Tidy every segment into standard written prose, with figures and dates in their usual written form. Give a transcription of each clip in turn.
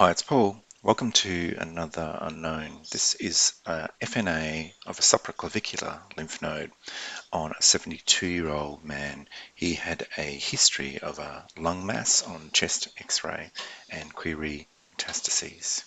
Hi, it's Paul. Welcome to another unknown. This is a FNA of a supraclavicular lymph node on a 72-year-old man. He had a history of a lung mass on chest x-ray and query metastases.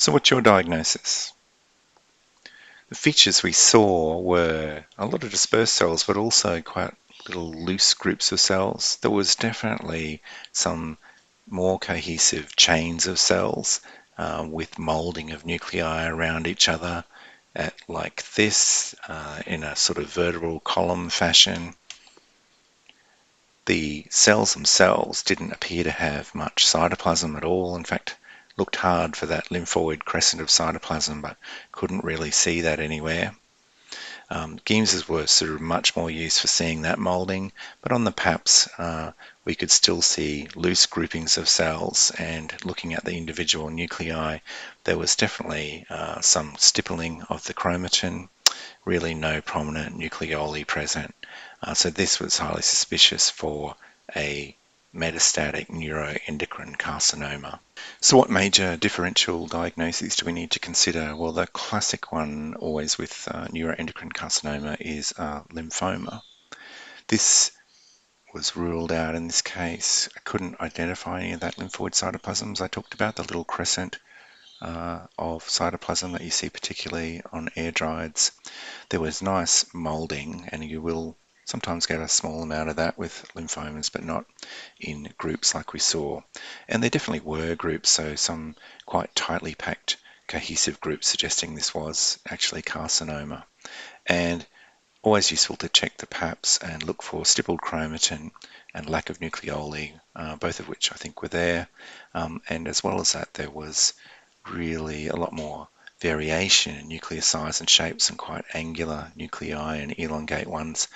So what's your diagnosis? The features we saw were a lot of dispersed cells, but also quite little loose groups of cells. There was definitely some more cohesive chains of cells with molding of nuclei around each other like this in a sort of vertebral column fashion. The cells themselves didn't appear to have much cytoplasm at all. In fact, looked hard for that lymphoid crescent of cytoplasm, but couldn't really see that anywhere. Guimses were sort of much more used for seeing that molding, but on the PAPs we could still see loose groupings of cells, and looking at the individual nuclei there was definitely some stippling of the chromatin, really no prominent nucleoli present. So this was highly suspicious for a metastatic neuroendocrine carcinoma. So what major differential diagnoses do we need to consider? Well, the classic one always with neuroendocrine carcinoma is lymphoma. This was ruled out in this case. I couldn't identify any of that lymphoid cytoplasms I talked about, the little crescent of cytoplasm that you see particularly on air dryeds. There was nice molding, and you will sometimes get a small amount of that with lymphomas, but not in groups like we saw. And there definitely were groups, so some quite tightly packed cohesive groups suggesting this was actually carcinoma. And always useful to check the PAPs and look for stippled chromatin and lack of nucleoli, both of which I think were there. And as well as that, there was really a lot more variation in nuclear size and shape, some quite angular nuclei and elongate ones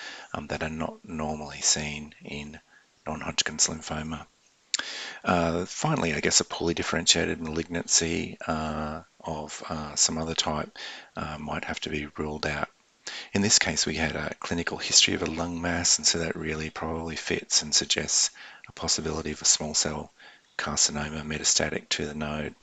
that are not normally seen in non-Hodgkin's lymphoma. Finally, I guess a poorly differentiated malignancy of some other type might have to be ruled out. In this case, we had a clinical history of a lung mass, and so that really probably fits and suggests a possibility of a small cell carcinoma metastatic to the node.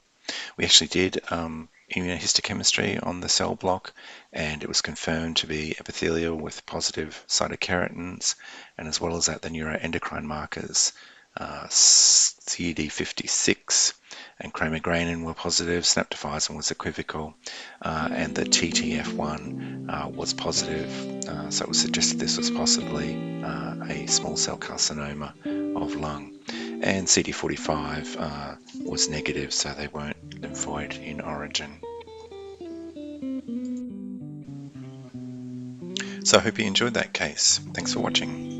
We actually did immunohistochemistry on the cell block, and it was confirmed to be epithelial with positive cytokeratins, and as well as that, the neuroendocrine markers, CD56 and chromogranin were positive, synaptophysin was equivocal, and the TTF1 was positive, so it was suggested this was possibly a small cell carcinoma of lung. And CD45 was negative, so they weren't lymphoid in origin. So I hope you enjoyed that case. Thanks for watching.